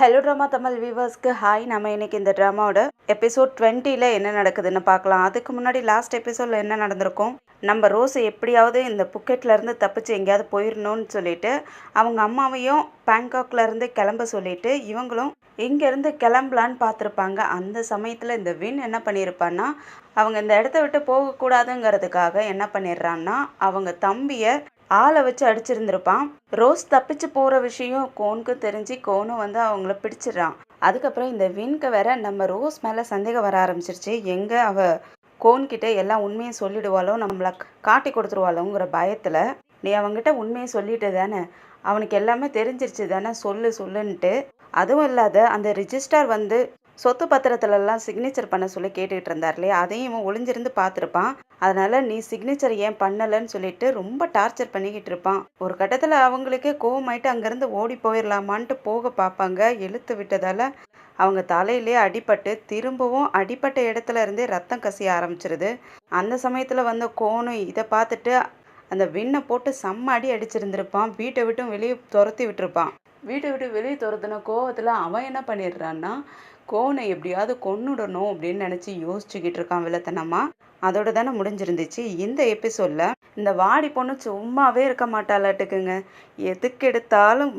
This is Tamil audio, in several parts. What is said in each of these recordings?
ஹலோ ட்ராமா தமிழ் வியூவர்ஸ்க்கு ஹாய். நம்ம இன்னைக்கு இந்த ட்ராமாவோட எபிசோட் 20ல் என்ன நடக்குதுன்னு பார்க்கலாம். அதுக்கு முன்னாடி லாஸ்ட் எபிசோடில் என்ன நடந்திருக்கும், நம்ம ரோஸ் எப்படியாவது இந்த புக்கெட்லேருந்து தப்பிச்சு எங்கேயாவது போயிடணும்னு சொல்லிட்டு அவங்க அம்மாவையும் பேங்காக்லேருந்து கிளம்ப சொல்லிட்டு இவங்களும் இங்கேருந்து கிளம்பலான்னு பார்த்துருப்பாங்க. அந்த சமயத்தில் இந்த வின் என்ன பண்ணியிருப்பான்னா, அவங்க இந்த இடத்த விட்டு போகக்கூடாதுங்கிறதுக்காக என்ன பண்ணிடுறான்னா, அவங்க தம்பியை ஆளை வச்சு அடிச்சிருந்திருப்பான். ரோஸ் தப்பிச்சு போகிற விஷயம் கோனுக்கு தெரிஞ்சு கோனும் அவங்கள பிடிச்சிடுறான். அதுக்கப்புறம் இந்த வின்க்கு வேற நம்ம ரோஸ் மேலே சந்தேகம் வர ஆரம்பிச்சிருச்சு. எங்கே கோன்கிட்ட எல்லா உண்மையும் சொல்லிடுவாளோ, நம்மளை காட்டி கொடுத்துருவாளோங்கிற பயத்தில், நீ அவங்ககிட்ட உண்மையை சொல்லிட்டு தானே, அவனுக்கு எல்லாமே தெரிஞ்சிருச்சு தானே, சொல்லுன்ட்டு. அதுவும் இல்லாத அந்த ரிஜிஸ்டர் சொத்து பத்திரத்துலலாம் சிக்னேச்சர் பண்ண சொல்லி கேட்டுக்கிட்டு இருந்தார் இல்லையா, அதையும் இவன் ஒளிஞ்சிருந்து பார்த்துருப்பான். அதனால நீ சிக்னேச்சர் ஏன் பண்ணலைன்னு சொல்லிட்டு ரொம்ப டார்ச்சர் பண்ணிக்கிட்டு இருப்பான். ஒரு கட்டத்தில் அவங்களுக்கே கோவமாயிட்டு அங்கேருந்து ஓடி போயிடலாமான்ட்டு போக பார்ப்பாங்க. இழுத்து விட்டதால் அவங்க தலையிலே அடிபட்டு திரும்பவும் அடிப்பட்ட இடத்துல இருந்தே ரத்தம் கசிய ஆரம்பிச்சிருது. அந்த சமயத்தில் கோனும் இதை பார்த்துட்டு அந்த விண்ணை போட்டு செம்ம அடி அடிச்சிருந்திருப்பான். வீட்டை விட்டும் வெளியே துரத்தி விட்டுருப்பான். வீட்டை விட்டு வெளியே துரத்துன கோவத்தில் அவன் என்ன பண்ணிடுறான்னா, கோனை எப்படியாவது கொன்னுடணும் அப்படின்னு நினச்சி யோசிச்சுக்கிட்டு இருக்கான் வில்லத்தனமா. அதோட தானே முடிஞ்சிருந்துச்சு. இந்த எபிசோடில் இந்த வாடி பொண்ணு சும்மாவே இருக்க மாட்டாளாட்டுக்குங்க. எதுக்கு எடுத்தாலும்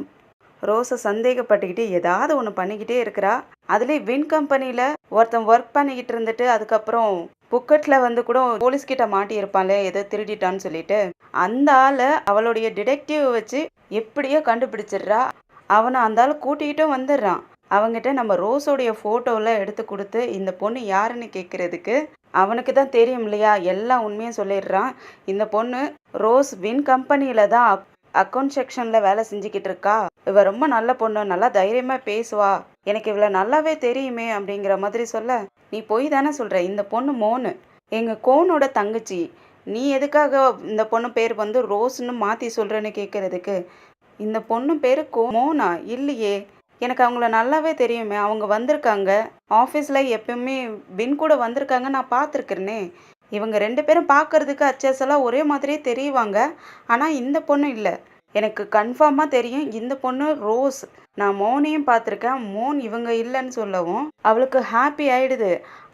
ரோஸை சந்தேகப்பட்டுக்கிட்டு ஏதாவது ஒன்று பண்ணிக்கிட்டே இருக்கிறா. அதுலேயே வின் கம்பெனியில் ஒருத்தன் ஒர்க் பண்ணிக்கிட்டு இருந்துட்டு அதுக்கப்புறம் புக்கெட்டில் கூட போலீஸ்கிட்ட மாட்டியிருப்பான்ல, ஏதோ திருடிட்டான்னு சொல்லிட்டு, அந்த ஆளை அவளுடைய டிடெக்டிவ் வச்சு எப்படியோ கண்டுபிடிச்சிடுறா. அவனை அந்த ஆள் கூட்டிகிட்டும் வந்துடுறான். அவங்ககிட்ட நம்ம ரோஸோடைய ஃபோட்டோவில் எடுத்து கொடுத்து இந்த பொண்ணு யாருன்னு கேட்குறதுக்கு அவனுக்கு தான் தெரியும் இல்லையா, எல்லா உண்மையும் சொல்லிடுறான். இந்த பொண்ணு ரோஸ் வின் கம்பெனியில் தான் அக்கௌண்ட் செக்ஷனில் வேலை செஞ்சுக்கிட்டு இருக்கா. இவ ரொம்ப நல்ல பொண்ணு, நல்லா தைரியமாக பேசுவா, எனக்கு இவ்வளோ நல்லாவே தெரியுமே அப்படிங்கிற மாதிரி சொல்ல, நீ போய் தானே சொல்கிற, இந்த பொண்ணு மோனு, எங்கள் கோனோட தங்கச்சி, நீ எதுக்காக இந்த பொண்ணு பேர் ரோஸ்ன்னு மாற்றி சொல்கிறேன்னு கேட்குறதுக்கு, இந்த பொண்ணு பேர் மோனா இல்லையே, எனக்கு அவங்கள நல்லாவே தெரியுமே, அவங்க வந்திருக்காங்க ஆஃபீஸில், எப்பயுமே வின் கூட வந்திருக்காங்க, நான் பார்த்துருக்குறேனே, இவங்க 2 பேரும் பார்க்குறதுக்கு அச்சஸெல்லாம் ஒரே மாதிரியே தெரியுவாங்க, ஆனால் இந்த பொண்ணு இல்லை, எனக்கு கன்ஃபார்மாக தெரியும் இந்த பொண்ணு ரோஸ், நான் மோனையும் பார்த்துருக்கேன், மோன் இவங்க இல்லைன்னு சொல்லவும் அவளுக்கு ஹாப்பி ஆகிடுது.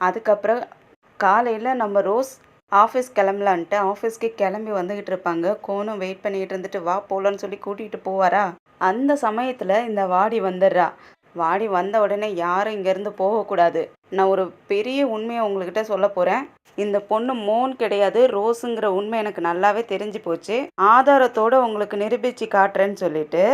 அதுக்கப்புறம் காலையில் நம்ம ரோஸ் ஆஃபீஸ் கிளம்பலான்ட்டு ஆஃபீஸ்க்கு கிளம்பி வந்துக்கிட்டு இருப்பாங்க. கோனும் வெயிட் பண்ணிக்கிட்டு இருந்துட்டு வா போகலான்னு சொல்லி கூட்டிகிட்டு போவாரா. அந்த சமயத்தில் இந்த வாடி வந்துடுறா. வாடி வந்த உடனே யாரும் இங்கேருந்து போகக்கூடாது, நான் ஒரு பெரிய உண்மையை உங்கள்கிட்ட சொல்ல போகிறேன், இந்த பொண்ணு மோன் கிடையாது, ரோஸுங்கிற உண்மை எனக்கு நல்லாவே தெரிஞ்சு போச்சு, ஆதாரத்தோடு உங்களுக்கு நிரூபித்து காட்டுறேன்னு சொல்லிட்டு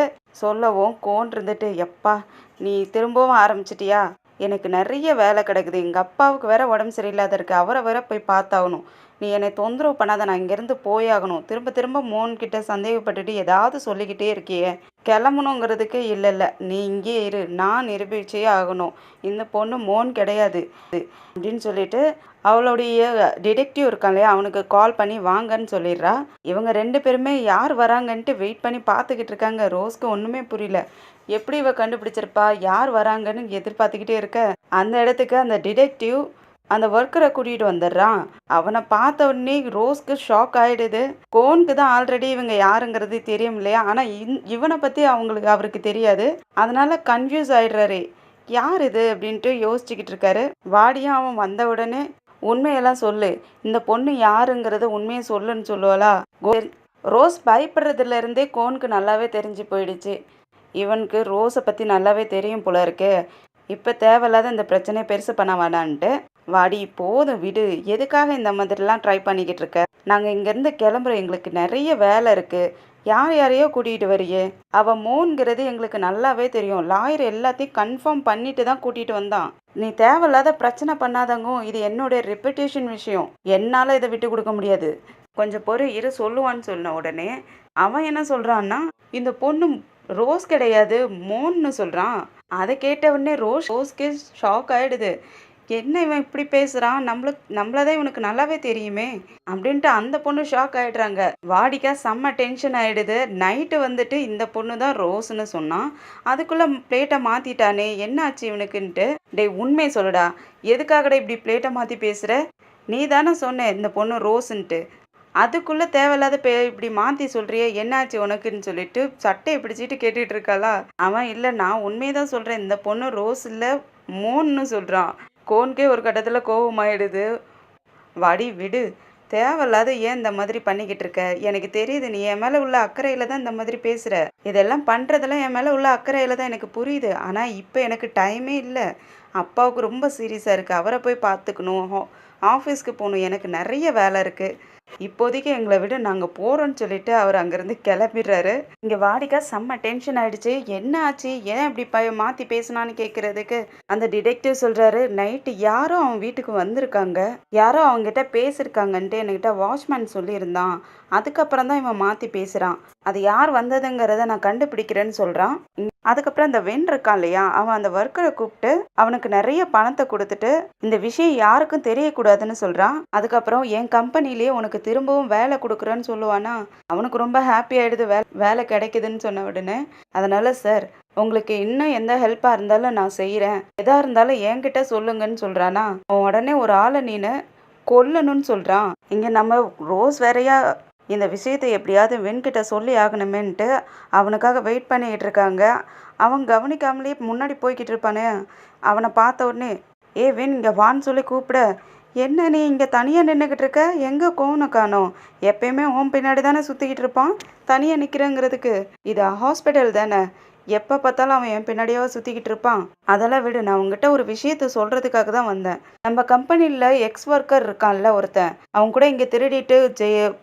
சொல்லவும் கோன் இருந்துட்டு, எப்பா நீ திரும்பவும் ஆரம்பிச்சிட்டியா, எனக்கு நிறைய வேலை கிடக்குது, எங்கள் அப்பாவுக்கு வேற உடம்பு சரியில்லாத இருக்குது, அவரை வேற போய் பார்த்தாகணும், நீ என்னை தொந்தரவு பண்ணாத, நான் இங்கேருந்து போயாகணும், திரும்ப திரும்ப மோன்கிட்ட சந்தேகப்பட்டுட்டு ஏதாவது சொல்லிக்கிட்டே இருக்கியே, கிளம்பணுங்கிறதுக்கு இல்லை, நீ இங்கே இரு, நான் நிரூபிச்சே ஆகணும், இந்த பொண்ணு மோன் கிடையாது அப்படின்னு சொல்லிட்டு அவளுடைய டிடெக்டிவ் இருக்கான் இல்லையா, அவனுக்கு கால் பண்ணி வாங்கன்னு சொல்லிடுறா. இவங்க 2 பேருமே யார் வராங்கன்ட்டு வெயிட் பண்ணி பார்த்துக்கிட்டு இருக்காங்க. ரோஸ்க்கு ஒன்றுமே புரியல, எப்படி இவ கண்டுபிடிச்சிருப்பா, யார் வராங்கன்னு எதிர்பார்த்துக்கிட்டே இருக்க, அந்த இடத்துக்கு அந்த டிடெக்டிவ் அந்த ஒர்க்கரை கூட்டிகிட்டு வந்துடுறான். அவனை பார்த்த உடனே ரோஸ்க்கு ஷாக் ஆகிடுது. கோனுக்கு தான் ஆல்ரெடி இவங்க யாருங்கிறது தெரியும் இல்லையா, ஆனால் இவனை பற்றி அவருக்கு தெரியாது. அதனால கன்ஃபியூஸ் ஆகிடுறாரு, யார் இது அப்படின்ட்டு யோசிச்சுக்கிட்டு இருக்காரு. வாடியும் அவன் வந்த உடனே உண்மையெல்லாம் சொல்லு, இந்த பொண்ணு யாருங்கிறத உண்மையை சொல்லுன்னு சொல்லுவாளா. ரோஸ் பயப்படுறதுலேருந்தே கோனுக்கு நல்லாவே தெரிஞ்சு போயிடுச்சு, இவனுக்கு ரோஸை பற்றி நல்லாவே தெரியும் போல இருக்கு, இப்போ தேவையில்லாத இந்த பிரச்சனையை பெருசு பண்ண வேணான்ட்டு, வாடி போதும் விடு, எதுக்காக இந்த மாதிரிலாம் ட்ரை பண்ணிக்கிட்டு இருக்க, நாங்கள் இங்கேருந்து கிளம்புறோம், எங்களுக்கு நிறைய வேலை இருக்குது, யாரையோ கூட்டிகிட்டு வரையே, அவள் மோன்கிறது எங்களுக்கு நல்லாவே தெரியும், லாயர் எல்லாத்தையும் கன்ஃபார்ம் பண்ணிட்டு தான் கூட்டிகிட்டு வந்தான், நீ தேவையில்லாத பிரச்சனை பண்ணாதங்க, இது என்னுடைய ரெப்புடேஷன் விஷயம், என்னால் இதை விட்டு கொடுக்க முடியாது, கொஞ்சம் பொறு இரு சொல்லுவான்னு சொன்ன உடனே அவன் என்ன சொல்கிறான்னா, இந்த பொண்ணு ரோஸ் கிடையாது மோன்னு சொல்கிறான். அதை கேட்ட உடனே ரோஸ்க்கே ஷாக் ஆகிடுது, என்ன இவன் இப்படி பேசுகிறான், நம்மளதான் இவனுக்கு நல்லாவே தெரியுமே அப்படின்ட்டு அந்த பொண்ணு ஷாக் ஆகிடுறாங்க. வாடிக்கா செம்ம டென்ஷன் ஆகிடுது. நைட்டு இந்த பொண்ணு தான் ரோஸ்ன்னு சொன்னான், அதுக்குள்ளே பிளேட்டை மாற்றிட்டானே, என்ன ஆச்சு இவனுக்குன்ட்டு, டே உண்மை சொல்லுடா, எதுக்காகடா இப்படி பிளேட்டை மாற்றி பேசுகிற, நீ தானே சொன்ன இந்த பொண்ணு ரோஸுன்ட்டு, அதுக்குள்ளே தேவையில்லாத இப்படி மாற்றி சொல்கிறியே என்னாச்சு உனக்குன்னு சொல்லிட்டு சட்டையை பிடிச்சிட்டு கேட்டுட்டு இருக்காளா. அவன் இல்லை நான் உண்மையை தான் சொல்கிறேன், இந்த பொண்ணு ரோஸ் இல்லை மோன்னு சொல்கிறான். கோனுக்கே ஒரு கட்டத்தில் கோபமாயிடுது. வாடி விடு, தேவையில்லாத ஏன் இந்த மாதிரி பண்ணிக்கிட்டு இருக்க, எனக்கு தெரியுது நீ என் மேலே உள்ள அக்கறையில் தான் இந்த மாதிரி பேசுகிற, இதெல்லாம் பண்ணுறதெல்லாம் என் மேலே உள்ள அக்கறையில் தான் எனக்கு புரியுது. ஆனால் இப்போ எனக்கு டைமே இல்லை, அப்பாவுக்கு ரொம்ப சீரியஸாக இருக்குது, அவரை போய் பார்த்துக்கணும், ஆஃபீஸ்க்கு போகணும், எனக்கு நிறைய வேலை இருக்குது, இப்போதைக்கு எங்களை விட நாங்கள் போகிறோன்னு சொல்லிட்டு அவர் அங்கேருந்து கிளம்பிடுறாரு. இங்கே வாடிக்கா செம்ம டென்ஷன் ஆகிடுச்சு. என்ன ஆச்சு, ஏன் இப்படி மாற்றி பேசினான்னு கேட்குறதுக்கு அந்த டிடெக்டிவ் சொல்கிறாரு, நைட்டு யாரோ அவன் வீட்டுக்கு வந்திருக்காங்க, யாரோ அவங்ககிட்ட பேசியிருக்காங்கன்ட்டு என்கிட்ட வாட்ச்மேன் சொல்லியிருந்தான், அதுக்கப்புறம் தான் இவன் மாற்றி பேசுகிறான், அது யார் வந்ததுங்கிறத நான் கண்டுபிடிக்கிறேன்னு சொல்கிறான். அதுக்கப்புறம் அந்த வென் இருக்கான் இல்லையா, அவன் அந்த ஒர்க்கரை கூப்பிட்டு அவனுக்கு நிறைய பணத்தை கொடுத்துட்டு இந்த விஷயம் யாருக்கும் தெரியக்கூடாதுன்னு சொல்கிறான். அதுக்கப்புறம் என் கம்பெனிலேயே உனக்கு திரும்பவும் வேலை கொடுக்குறேன்னு சொல்லுவானா. அவனுக்கு ரொம்ப ஹாப்பி ஆகிடுது வேலை கிடைக்குதுன்னு சொன்ன உடனே. அதனால் சார் உங்களுக்கு இன்னும் எந்த ஹெல்ப்பாக இருந்தாலும் நான் செய்கிறேன், எதாக இருந்தாலும் என்கிட்ட சொல்லுங்கன்னு சொல்கிறானா. அவன் உடனே ஒரு ஆளை நீனு கொல்லணும்னு சொல்கிறான். இங்கே நம்ம ரோஸ் வேறையா இந்த விஷயத்தை எப்படியாவது வெண்கிட்ட சொல்லி ஆகணுமேன்ட்டு அவனுக்காக வெயிட் பண்ணிக்கிட்டு இருக்காங்க. அவன் கவனிக்காமலே முன்னாடி போய்கிட்டு இருப்பானே, அவனை பார்த்த உடனே ஏ வெண் இங்கே வான்னு சொல்லி கூப்பிட, என்ன நீ இங்கே தனியாக நின்றுக்கிட்டு இருக்க, எங்கே கோவனை காணோம், எப்பயுமே உன் பின்னாடி தானே சுற்றிக்கிட்டு இருப்பான், தனியாக நிற்கிறேங்கிறதுக்கு இது ஹாஸ்பிட்டல் தானே, எப்போ பார்த்தாலும் அவன் என் பின்னாடியாக சுற்றிக்கிட்டு இருப்பான், அதெல்லாம் விடு, நான் உங்ககிட்ட ஒரு விஷயத்த சொல்கிறதுக்காக தான் வந்தேன். நம்ம கம்பெனியில் எக்ஸ் ஒர்க்கர் இருக்கான்ல ஒருத்தன், அவன் கூட இங்கே திருடிட்டு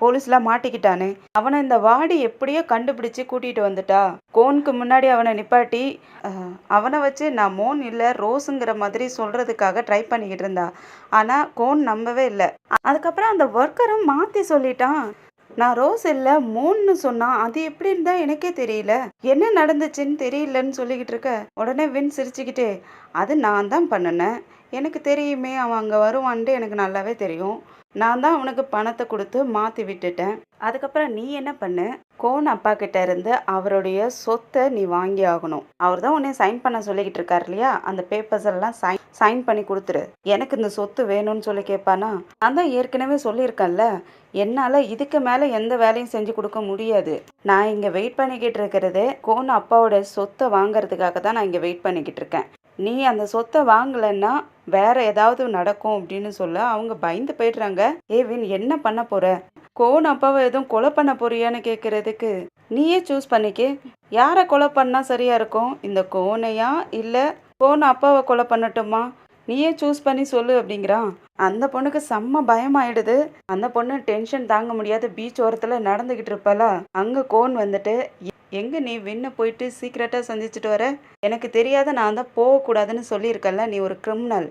போலீஸ்லாம் மாட்டிக்கிட்டானே, அவனை இந்த வாடி எப்படியோ கண்டுபிடிச்சி கூட்டிகிட்டு வந்துட்டா. கோனுக்கு முன்னாடி அவனை நிப்பாட்டி அவனை வச்சு நான் மோன் இல்லை ரோஸுங்கிற மாதிரி சொல்கிறதுக்காக ட்ரை பண்ணிக்கிட்டு இருந்தா. ஆனால் கோன் நம்பவே இல்லை. அதுக்கப்புறம் அந்த ஒர்க்கரும் மாற்றி சொல்லிட்டான், நான் ரோஸ் இல்லை மோன்னு சொன்னான், அது எப்படி இருந்தா எனக்கே தெரியல, என்ன நடந்துச்சுன்னு தெரியலன்னு சொல்லிக்கிட்டு இருக்க. உடனே வின் சிரிச்சுக்கிட்டே, அது நான் தான் பண்ணினேன், எனக்கு தெரியுமே அவன் அங்கே வருவான்ட்டு எனக்கு நல்லாவே தெரியும், நான் தான் அவனுக்கு பணத்தை கொடுத்து மாற்றி விட்டுட்டேன். அதுக்கப்புறம் நீ என்ன பண்ணு, கோன் அப்பா கிட்ட இருந்து அவருடைய சொத்தை நீ வாங்கி ஆகணும், அவர் தான் உன்னை சைன் பண்ண சொல்லிக்கிட்டு இருக்காரு இல்லையா, அந்த பேப்பர்ஸ் எல்லாம் சைன் பண்ணி கொடுத்துரு, எனக்கு இந்த சொத்து வேணும்னு சொல்லி கேட்பானா. நான் தான் ஏற்கனவே சொல்லியிருக்கேன்ல, என்னால் இதுக்கு மேலே எந்த வேலையும் செஞ்சு கொடுக்க முடியாது, நான் இங்கே வெயிட் பண்ணிக்கிட்டு இருக்கிறதே கோன் அப்பாவோட சொத்தை வாங்கிறதுக்காக தான் நான் இங்கே வெயிட் பண்ணிக்கிட்டு இருக்கேன், நீ அந்த சொத்தை வாங்கலைன்னா வேற ஏதாவது நடக்கும் அப்படின்னு சொல்ல அவங்க பயந்து போயிடுறாங்க. ஏவின் என்ன பண்ண போற, கோன் அப்பாவை எதுவும் கொலை பண்ண போறியான்னு கேட்கறதுக்கு நீயே சூஸ் பண்ணிக்க, யாரை கொலை பண்ணா சரியா இருக்கும், இந்த கோனையா இல்லை கோன் அப்பாவை கொலை பண்ணட்டுமா, நீயே சூஸ் பண்ணி சொல்லு அப்படிங்கிறான். அந்த பொண்ணுக்கு செம்ம பயமாயிடுது. அந்த பொண்ணு டென்ஷன் தாங்க முடியாத பீச் ஓரத்தில் நடந்துக்கிட்டு இருப்பாளா, அங்கே கோன் வந்துட்டு எங்கே நீ வின்னு போயிட்டு சீக்கிரட்டாக சந்திச்சுட்டு வர, எனக்கு தெரியாத நான் தான் போகக்கூடாதுன்னு சொல்லியிருக்கேன்ல, நீ ஒரு கிரிமினல்,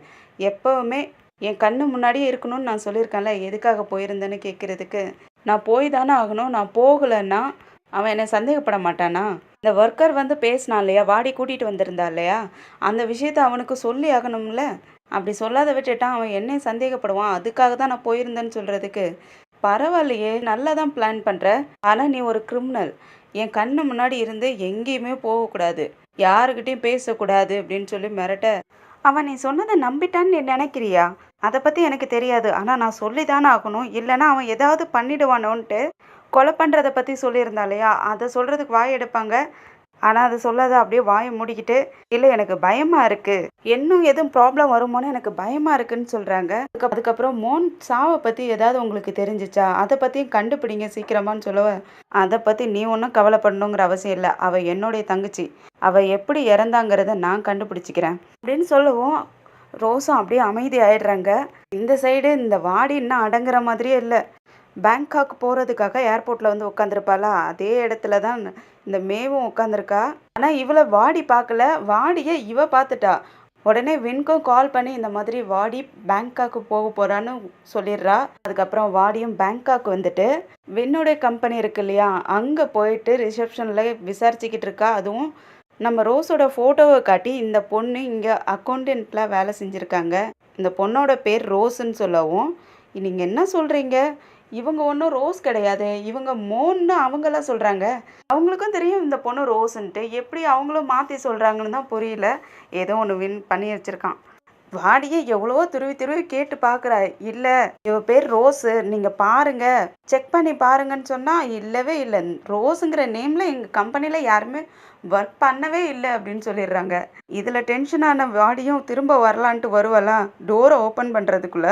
எப்போவுமே என் கண்ணு முன்னாடியே இருக்கணும்னு நான் சொல்லியிருக்கேன்ல, எதுக்காக போயிருந்தேன்னு கேட்குறதுக்கு நான் போய் தானே ஆகணும், நான் போகலைன்னா அவன் என்னை சந்தேகப்பட மாட்டானா. இந்த ஒர்க்கர் வந்து பேசினான் இல்லையா, வாடி கூட்டிகிட்டு வந்திருந்தா இல்லையா, அந்த விஷயத்த அவனுக்கு சொல்லி ஆகணும்ல, அப்படி சொல்லாத விட்டுட்டான் அவன் என்னை சந்தேகப்படுவான், அதுக்காக தான் நான் போயிருந்தேன்னு சொல்கிறதுக்கு. பரவாயில்லையே, நல்லா தான் பிளான் பண்ணுற, ஆனால் நீ ஒரு கிரிமினல், என் கண்ணு முன்னாடி இருந்து எங்கேயுமே போகக்கூடாது, யாருக்கிட்டையும் பேசக்கூடாது அப்படின்னு சொல்லி மிரட்ட, அவன் நீ சொன்னதை நம்பிட்டான்னு நீ நினைக்கிறியா, அதை பற்றி எனக்கு தெரியாது, ஆனால் நான் சொல்லி தானே ஆகணும், இல்லைன்னா அவன் ஏதாவது பண்ணிடுவானோன்ட்டு கொலை பண்ணுறதை பற்றி சொல்லியிருந்தா இல்லையா, அதை சொல்கிறதுக்கு வாய் எடுப்பாங்க, ஆனால் அதை சொல்லாத அப்படியே வாயை மூடிக்கிட்டு, இல்லை எனக்கு பயமாக இருக்குது, இன்னும் எதுவும் ப்ராப்ளம் வருமோன்னு எனக்கு பயமாக இருக்குன்னு சொல்கிறாங்க. அதுக்கப்புறம் மோன் சாவை பற்றி ஏதாவது உங்களுக்கு தெரிஞ்சிச்சா, அதை பற்றியும் கண்டுபிடிங்க சீக்கிரமான்னு சொல்லுவேன். அதை பற்றி நீ ஒன்றும் கவலைப்படணுங்கிற அவசியம் இல்லை, அவள் என்னுடைய தங்கச்சி, அவள் எப்படி இறந்தாங்கிறத நான் கண்டுபிடிச்சிக்கிறேன் அப்படின்னு சொல்லவும் ரோஸும் அப்படியே அமைதி ஆயிடுறாங்க. இந்த சைடு இந்த வாடி இன்னும் அடங்குற மாதிரியே இல்லை, பேங்காக் போகிறதுக்காக ஏர்போர்ட்டில் வந்து உட்காந்துருப்பாளா, அதே இடத்துல தான் இந்த மேவும் உட்காந்துருக்கா. ஆனால் இவளை வாடி பார்க்கல, வாடியை இவ பார்த்துட்டா. உடனே வின்க்கும் கால் பண்ணி இந்த மாதிரி வாடி பேங்காக்கு போக போகிறான்னு சொல்லிடுறா. அதுக்கப்புறம் வாடியும் பேங்காக் வந்துட்டு வின்னோடைய கம்பெனி இருக்கு இல்லையா, அங்கே போயிட்டு ரிசப்ஷனில் விசாரிச்சுக்கிட்டு இருக்கா. அதுவும் நம்ம ரோஸோட ஃபோட்டோவை காட்டி இந்த பொண்ணு இங்கே அக்கௌண்டன்ட்டில் வேலை செஞ்சுருக்காங்க, இந்த பொண்ணோட பேர் ரோஸுன்னு சொல்லவும், நீங்கள் என்ன சொல்கிறீங்க, இவங்க ஒன்றும் ரோஸ் கிடையாது, இவங்க மோன்னு அவங்களாம் சொல்கிறாங்க, அவங்களுக்கும் தெரியும் இந்த பொண்ணு ரோஸுன்ட்டு, எப்படி அவங்களும் மாற்றி சொல்கிறாங்கன்னு தான் புரியல. ஏதோ ஒன்று வின் பண்ணி வச்சுருக்கான். வாடியே எவ்வளவோ துருவி துருவி கேட்டு பார்க்குறா. இல்ல, இவ பேர் ரோஸு. நீங்க பாருங்க. செக் பண்ணி பாருங்கன்னு சொன்னா, இல்லவே இல்ல. ரோஸுங்கிற நேம்ல எங்க கம்பெனில யாருமே ஒர்க் பண்ணவே இல்ல அப்படின்னு சொல்லிடுறாங்க. இதுல டென்ஷன் ஆன வாடியும் திரும்ப வரலான்ட்டு வருவாளா? டோர ஓப்பன் பண்றதுக்குள்ள,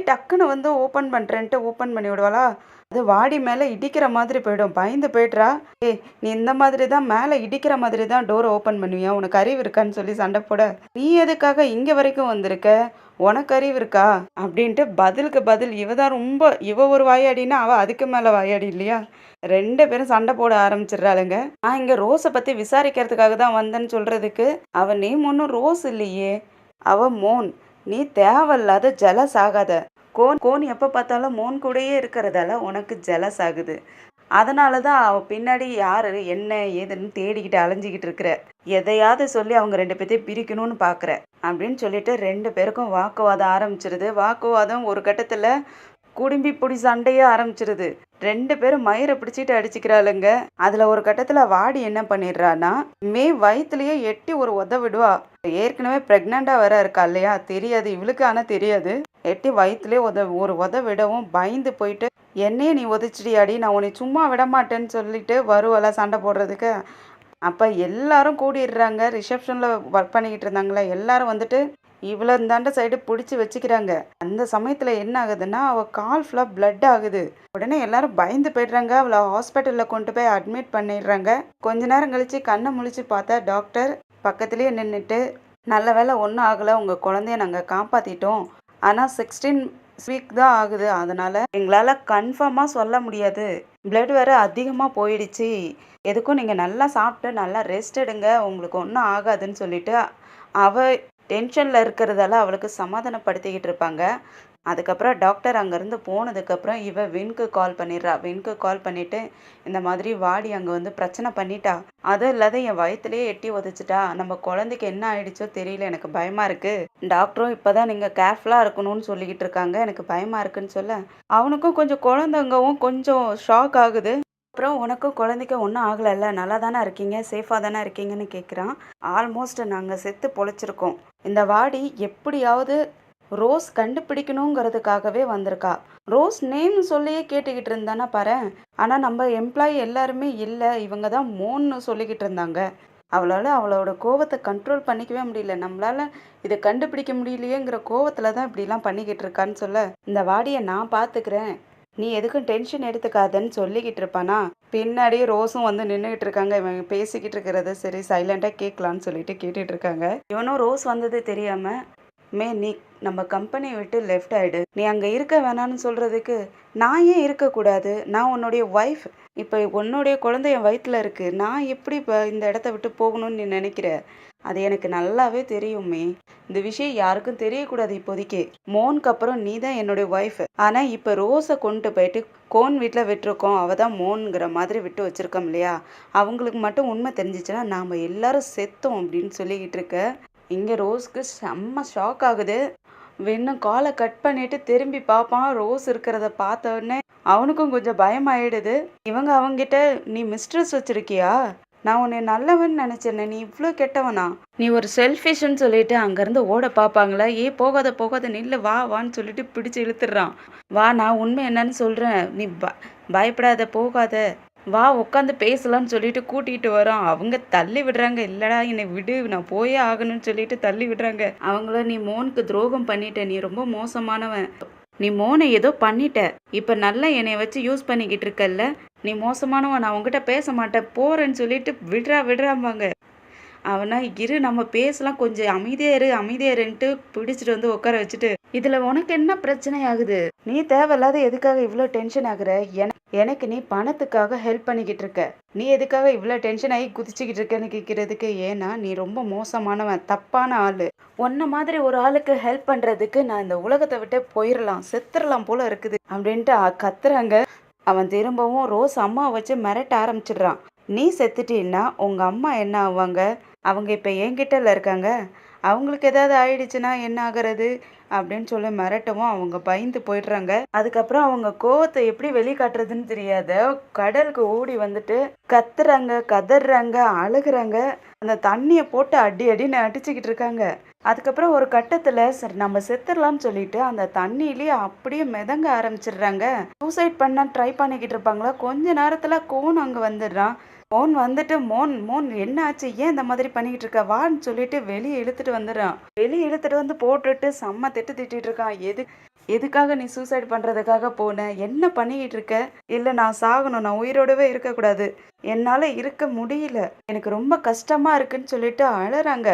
டக்குன்னு வந்து ஓப்பன் பண்றேன்ட்டு ஓப்பன் பண்ணி விடுவாளா? அது வாடி மேல இடிக்கிற மாதிரி போயிடும். பயந்து போயிட்றா. ஏய், நீ இந்த மாதிரி தான் மேல இடிக்கிற மாதிரி தான் டோர ஓப்பன் பண்ணுவியா? உனக்கு அறிவு இருக்கான்னு சொல்லி சண்டை போட, நீ எதுக்காக இங்க வரைக்கும் வந்திருக்க? உனக்கு அறிவு இருக்கா? அப்படின்ட்டு பதிலுக்கு பதில் இவ ஒரு வாயாடின்னா அவ அதுக்கு மேல வாயாடி இல்லையா? 2 பேரும் சண்டை போட ஆரம்பிச்சிடுறாளுங்க. நான் இங்க ரோஸ பத்தி விசாரிக்கிறதுக்காக தான் வந்தேன்னு சொல்றதுக்கு, அவ நேம் ஒன்றும் ரோஸ் இல்லையே. அவ மோன். நீ தேவையில்லாத ஜெலஸ் ஆகாத. கோன் எப்போ பார்த்தாலும் மோன் கூடயே இருக்கிறதால உனக்கு ஜெலஸ் ஆகுது. அதனால தான் அவ பின்னாடி யாரு என்ன ஏதுன்னு தேடிக்கிட்டு அலைஞ்சிக்கிட்டு இருக்கிற. எதையாவது சொல்லி அவங்க 2 பேர்த்தையும் பிரிக்கணும்னு பார்க்குற அப்படின்னு சொல்லிட்டு 2 பேருக்கும் வாக்குவாதம் ஆரம்பிச்சிருது. வாக்குவாதம் ஒரு கட்டத்தில் குடும்பி பிடி சண்டையே ஆரம்பிச்சிருது. 2 பேரும் மயிரை பிடிச்சிட்டு அடிச்சுக்கிறாளுங்க. அதுல ஒரு கட்டத்துல வாடி என்ன பண்ணிடுறான்னா, வயிற்றுலயே எட்டி ஒரு உத விடுவா. ஏற்கனவே பிரெக்னண்டா வேற இருக்கா இல்லையா? தெரியாது இவளுக்கு, ஆனா தெரியாது. எட்டி வயிற்றுலயே ஒரு உத விடவும் பயந்து போயிட்டு, என்னையே நீ உதச்சிடியாடி, நான் உன்னை சும்மா விட மாட்டேன்னு சொல்லிட்டு வருவல சண்டை போடுறதுக்கு. அப்ப எல்லாரும் கூடிடுறாங்க. ரிசப்ஷன்ல ஒர்க் பண்ணிக்கிட்டு இருந்தாங்களே எல்லாரும் வந்துட்டு இவ்வளோ இந்தாண்ட சைடு பிடிச்சி வச்சுக்கிறாங்க. அந்த சமயத்தில் என்ன ஆகுதுன்னா, அவள் கால் ஃபுல்லாக பிளட் ஆகுது. உடனே எல்லாரும் பயந்து போய்ட்றாங்க. அவளை ஹாஸ்பிட்டலில் கொண்டு போய் அட்மிட் பண்ணிடுறாங்க. கொஞ்ச நேரம் கழித்து கண்ணை முழிச்சு பார்த்தா டாக்டர் பக்கத்துலேயே நின்றுட்டு, நல்ல வேலை ஒன்றும் ஆகலை, உங்கள் குழந்தைய நாங்கள் காப்பாற்றிட்டோம். ஆனால் 16 வீக் தான் ஆகுது. அதனால் எங்களால் கன்ஃபார்மாக சொல்ல முடியாது. பிளட் வேறு அதிகமாக போயிடுச்சு. எதுக்கும் நீங்கள் நல்லா சாப்பிட்டு நல்லா ரெஸ்ட் எடுங்க, உங்களுக்கு ஒன்றும் ஆகாதுன்னு சொல்லிட்டு அவள் டென்ஷனில் இருக்கிறதால அவளுக்கு சமாதானப்படுத்திக்கிட்டு இருப்பாங்க. அதுக்கப்புறம் டாக்டர் அங்கேருந்து போனதுக்கப்புறம் இவ வின்க்கு கால் பண்ணிடுறா. வின்க்கு கால் பண்ணிவிட்டு, இந்த மாதிரி வாடி அங்கே வந்து பிரச்சனை பண்ணிட்டா, அதுவும் இல்லாத என் வயிற்றுலேயே எட்டி உதச்சிட்டா, நம்ம குழந்தைக்கு என்ன ஆயிடுச்சோ தெரியல, எனக்கு பயமாக இருக்குது. டாக்டரும் இப்போ தான் நீங்கள் கேர்ஃபுல்லாக இருக்கணும்னு சொல்லிக்கிட்டு இருக்காங்க, எனக்கு பயமாக இருக்குன்னு சொல்ல, அவனுக்கும் கொஞ்சம் குழந்தைங்கவும் கொஞ்சம் ஷாக் ஆகுது. அப்புறம் உனக்கும் குழந்தைக்கும் ஒன்றும் ஆகலைல்ல, நல்லா தானே இருக்கீங்க, சேஃபாக தானே இருக்கீங்கன்னு கேட்குறான். ஆல்மோஸ்ட் நாங்கள் செத்து பொழைச்சிருக்கோம். இந்த வாடி எப்படியாவது ரோஸ் கண்டுபிடிக்கணுங்கிறதுக்காகவே வந்திருக்கா. ரோஸ் நேம் சொல்லியே கேட்டுக்கிட்டு இருந்தானா பாரு. ஆனால் நம்ம எம்ப்ளாயி எல்லாருமே இல்லை, இவங்க தான் மோன்னு சொல்லிக்கிட்டு இருந்தாங்க. அவளோட கோவத்தை கண்ட்ரோல் பண்ணிக்கவே முடியல. நம்மளால இதை கண்டுபிடிக்க முடியலையேங்கிற கோவத்தில் தான் இப்படிலாம் பண்ணிக்கிட்டு இருக்கான்னு சொல்ல, இந்த வாடியை நான் பார்த்துக்கிறேன், நீ எதுக்கும் டென்ஷன் எடுத்துக்காதன்னு சொல்லிக்கிட்டு இருப்பானா. பின்னாடி ரோஸும் வந்து நின்றுக்கிட்டு இருக்காங்க. இவங்க பேசிக்கிட்டு இருக்கிறத சரி சைலண்டாக கேட்கலான்னு சொல்லிட்டு கேட்டுட்டு இருக்காங்க. இவனும் ரோஸ் வந்தது தெரியாம, நீ நம்ம கம்பெனியை விட்டு லெஃப்ட் ஆயிடு, நீ அங்கே இருக்க வேணான்னு சொல்றதுக்கு நான் ஏன் இருக்கக்கூடாது? நான் உன்னுடைய ஒய்ஃப். இப்போ உன்னுடைய குழந்தை என் வயிற்றுல இருக்கு, நான் எப்படி இப்போ இந்த இடத்த விட்டு போகணும்னு நீ நினைக்கிற? அது எனக்கு நல்லாவே தெரியுமே. இந்த விஷயம் யாருக்கும் தெரியக்கூடாது இப்போதைக்கு. மோனுக்கு அப்புறம் நீ தான் என்னுடைய ஒய்ஃப். ஆனால் இப்போ ரோஸை கொண்டு போயிட்டு கோன் வீட்டில் விட்டுருக்கோம், அவள் தான் மோனுங்கிற மாதிரி விட்டு வச்சுருக்கோம் இல்லையா? அவங்களுக்கு மட்டும் உண்மை தெரிஞ்சிச்சுன்னா நாம் எல்லாரும் செத்தோம் அப்படின்னு சொல்லிக்கிட்டு இருக்க. இங்கே ரோஸ்க்கு செம்ம ஷாக் ஆகுது. இன்னும் காலை கட் பண்ணிட்டு திரும்பி பார்ப்பான். ரோஸ் இருக்கிறத பார்த்த உடனே அவனுக்கும் கொஞ்சம் பயமாயிடுது. அவங்கிட்ட நீ மிஸ்ட்ரஸ் வச்சிருக்கியா? நான் உன்னை நல்லவன் நினச்சேனே, நீ இவ்வளோ கெட்டவனா? நீ ஒரு செல்ஃபிஷ்ன்னு சொல்லிட்டு அங்கேருந்து ஓட பார்ப்பாங்களா? போகாத நில்லு, வான்னு சொல்லிட்டு பிடிச்சி இழுத்துடுறான். வா, நான் உண்மை என்னன்னு சொல்கிறேன், நீ பயப்படாத, போகாத, வா உட்காந்து பேசலான்னு சொல்லிட்டு கூட்டிகிட்டு வரோம். அவங்க தள்ளி விடுறாங்க. இல்லடா என்னை விடு, நான் போயே ஆகணும்னு சொல்லிட்டு தள்ளி விடுறாங்க. அவங்கள நீ மோனுக்கு துரோகம் பண்ணிட்ட, நீ ரொம்ப மோசமானவன், நீ மோனை ஏதோ பண்ணிட்ட, இப்போ நல்லா என்னை வச்சு யூஸ் பண்ணிக்கிட்டு இருக்கல்ல, நீ மோசமானவன், நான் உங்ககிட்ட பேச மாட்டேன், போறேன்னு சொல்லிட்டு விடுறாம்பாங்க. அவனா இரு நம்ம பேசலாம், கொஞ்சம் அமைதியாருன்ட்டு பிடிச்சிட்டு வந்து உட்கார வச்சுட்டு, இதுல உனக்கு என்ன பிரச்சனை ஆகுது? நீ தேவையில்லாத எதுக்காக இவ்வளோ டென்ஷன் ஆகுற? எனக்கு நீ பணத்துக்காக ஹெல்ப் பண்ணிக்கிட்டு இருக்க, நீ எதுக்காக இவ்வளோ டென்ஷன் ஆகி குதிச்சுக்கிட்டு இருக்கன்னு கேட்கறதுக்கு. ஏன்னா நீ ரொம்ப மோசமானவன், தப்பான ஆளு. உன்ன மாதிரி ஒரு ஆளுக்கு ஹெல்ப் பண்றதுக்கு நான் இந்த உலகத்தை விட்டு போயிடலாம், செத்துடலாம் போல இருக்குது அப்படின்ட்டு கத்துறாங்க. அவன் திரும்பவும் ரோஸ் அம்மா வச்சு மிரட்ட ஆரம்பிச்சிடுறான். நீ செத்துட்டீன்னா உங்க அம்மா என்ன ஆவாங்க? அவங்க இப்போ என்கிட்டல இருக்காங்க, அவங்களுக்கு ஏதாவது ஆயிடுச்சுன்னா என்ன ஆகிறது அப்படின்னு சொல்லி மிரட்டவும் அவங்க பயந்து போயிடுறாங்க. அதுக்கப்புறம் அவங்க கோவத்தை எப்படி வெளிக்காட்டுறதுன்னு தெரியாத கடலுக்கு ஓடி வந்துட்டு கத்துறாங்க, கதறாங்க, அழுகுறாங்க. அந்த தண்ணியை போட்டு அடின்னு அடிச்சுக்கிட்டு இருக்காங்க. அதுக்கப்புறம் ஒரு கட்டத்துல சரி நம்ம செத்துடலாம்னு சொல்லிட்டு அந்த தண்ணியிலேயே அப்படியே மிதங்க ஆரம்பிச்சிடுறாங்க. சூசைட் பண்ண ட்ரை பண்ணிக்கிட்டு இருப்பாங்களா, கொஞ்ச நேரத்துல கோன் அங்க வந்துடுறான். கோன் வந்துட்டு மோன் மோன் என்ன ஆச்சு, ஏன் இந்த மாதிரி பண்ணிக்கிட்டு இருக்க, வான்னு சொல்லிட்டு வெளியே இழுத்துட்டு வந்துடுறான். வெளியே இழுத்துட்டு வந்து போட்டுட்டு செம்ம திட்டு திட்டிட்டு இருக்கான். எதுக்காக நீ சூசைட் பண்றதுக்காக போன, என்ன பண்ணிக்கிட்டு இருக்க, இல்ல நான் சாகணும், நான் உயிரோடவே இருக்கக்கூடாது, என்னால இருக்க முடியல, எனக்கு ரொம்ப கஷ்டமா இருக்குன்னு சொல்லிட்டு அழறாங்க.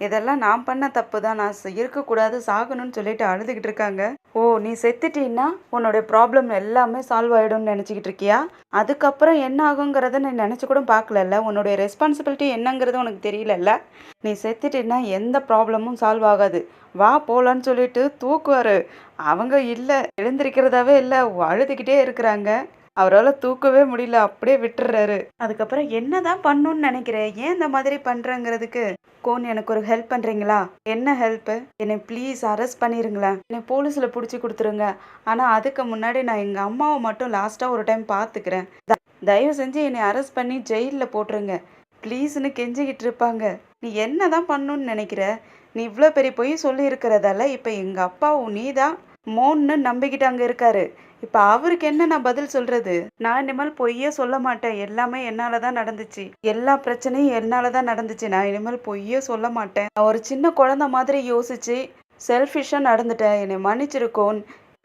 இதெல்லாம் நான் பண்ண தப்பு தான், நான் இருக்கக்கூடாது, சாகணும்னு சொல்லிட்டு அழுதுகிட்டு இருக்காங்க. ஓ, நீ செத்துட்டீன்னா உன்னோட ப்ராப்ளம் எல்லாமே சால்வ் ஆயிடும்னு நினச்சிக்கிட்டு இருக்கியா? அதுக்கப்புறம் என்ன ஆகுங்கிறத நீ நினச்சி கூட பார்க்கலல்ல, உன்னுடைய ரெஸ்பான்சிபிலிட்டி என்னங்கிறது உனக்கு தெரியலல்ல. நீ செத்துட்டீன்னா எந்த ப்ராப்ளமும் சால்வ் ஆகாது, வா போலான்னு சொல்லிட்டு தூக்குவாரு. அவங்க இல்லை, எழுந்திருக்கிறதாவே இல்லை, அழுதுகிட்டே இருக்கிறாங்க. அவரால் தூக்கவே முடியல, அப்படியே விட்டுறாரு. அதுக்கப்புறம் என்னதான் பண்ணணும்னு நினைக்கிறேன், ஏன் இந்த மாதிரி பண்றேங்கிறதுக்கு கோன் எனக்கு ஒரு ஹெல்ப் பண்றீங்களா? என்ன ஹெல்ப்? என்னை ப்ளீஸ் அரெஸ்ட் பண்ணிருங்களேன், என்னை போலீஸ்ல பிடிச்சி கொடுத்துருங்க. ஆனா அதுக்கு முன்னாடி நான் எங்க அம்மாவை மட்டும் லாஸ்டா ஒரு டைம் பார்த்துக்கிறேன், தயவு செஞ்சு என்னை அரெஸ்ட் பண்ணி ஜெயிலில் போட்டுருங்க ப்ளீஸ்னு கெஞ்சிக்கிட்டு இருப்பாங்க. நீ என்னதான் பண்ணணும்னு நினைக்கிற? நீ இவ்வளோ பெரிய பொய் சொல்லி இருக்கிறதால இப்போ எங்கள் அப்பாவும் நீ தான் மோன்னு நம்பிக்கிட்டு அங்கே இருக்காரு. இப்போ அவருக்கு என்ன நான் பதில் சொல்றது? நான் இனிமேல் பொய்யே சொல்ல மாட்டேன், எல்லாமே என்னால தான் நடந்துச்சு, எல்லா பிரச்சனையும் என்னால தான் நடந்துச்சு, நான் இனிமேல் பொய்யே சொல்ல மாட்டேன். நான் ஒரு சின்ன குழந்தை மாதிரி யோசிச்சு செல்ஃபிஷாக நடந்துட்டேன், என்னை மன்னிச்சிருக்கோன்,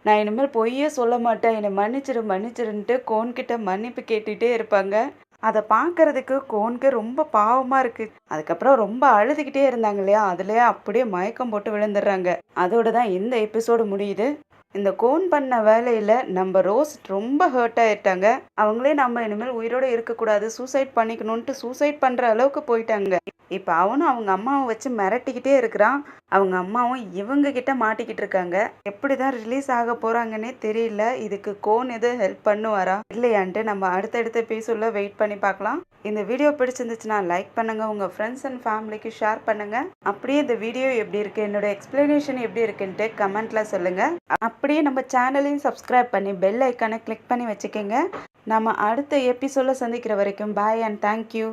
நான் இனிமேல் பொய்யே சொல்ல மாட்டேன், என்னை மன்னிச்சிருன்ட்டு கோன்கிட்ட மன்னிப்பு கேட்டுகிட்டே இருப்பாங்க. அதை பார்க்கறதுக்கு கோனுக்கு ரொம்ப பாவமாக இருக்குது. அதுக்கப்புறம் ரொம்ப அழுதுகிட்டே இருந்தாங்க இல்லையா, அதுலேயே அப்படியே மயக்கம் போட்டு விழுந்துடுறாங்க. அதோட தான் இந்த எபிசோடு முடியுது. இந்த கோன் பண்ண வேலையில் நம்ம ரோஸ் ரொம்ப ஹர்ட் ஆயிட்டாங்க. அவங்களே நம்ம இனிமேல் உயிரோடு இருக்கக்கூடாது, சூசைட் பண்ணிக்கணுன்ட்டு சூசைட் பண்ணுற அளவுக்கு போயிட்டாங்க. இப்போ அவனும் அவங்க அம்மாவை வச்சு மிரட்டிக்கிட்டே இருக்கிறான். அவங்க அம்மாவும் இவங்க கிட்ட மாட்டிக்கிட்டு இருக்காங்க. எப்படி தான் ரிலீஸ் ஆக போகிறாங்கன்னே தெரியல. இதுக்கு கோன் எது ஹெல்ப் பண்ணுவாரா இல்லையான்ட்டு நம்ம அடுத்தடுத்த எபிசோட்ல வெயிட் பண்ணி பார்க்கலாம். இந்த வீடியோ பிடிச்சிருந்துச்சுன்னா லைக் பண்ணுங்கள், உங்கள் ஃப்ரெண்ட்ஸ் அண்ட் ஃபேமிலிக்கு ஷேர் பண்ணுங்கள். அப்படியே இந்த வீடியோ எப்படி இருக்குது, என்னோட எக்ஸ்பிளனேஷன் எப்படி இருக்குன்ட்டு கமெண்ட்டில் சொல்லுங்கள். அப்படியே நம்ம சேனலையும் சப்ஸ்கிரைப் பண்ணி பெல் ஐக்கானை கிளிக் பண்ணி வச்சுக்கோங்க. நம்ம அடுத்த எபிசோடில் சந்திக்கிற வரைக்கும் பாய் அண்ட் தேங்க்யூ.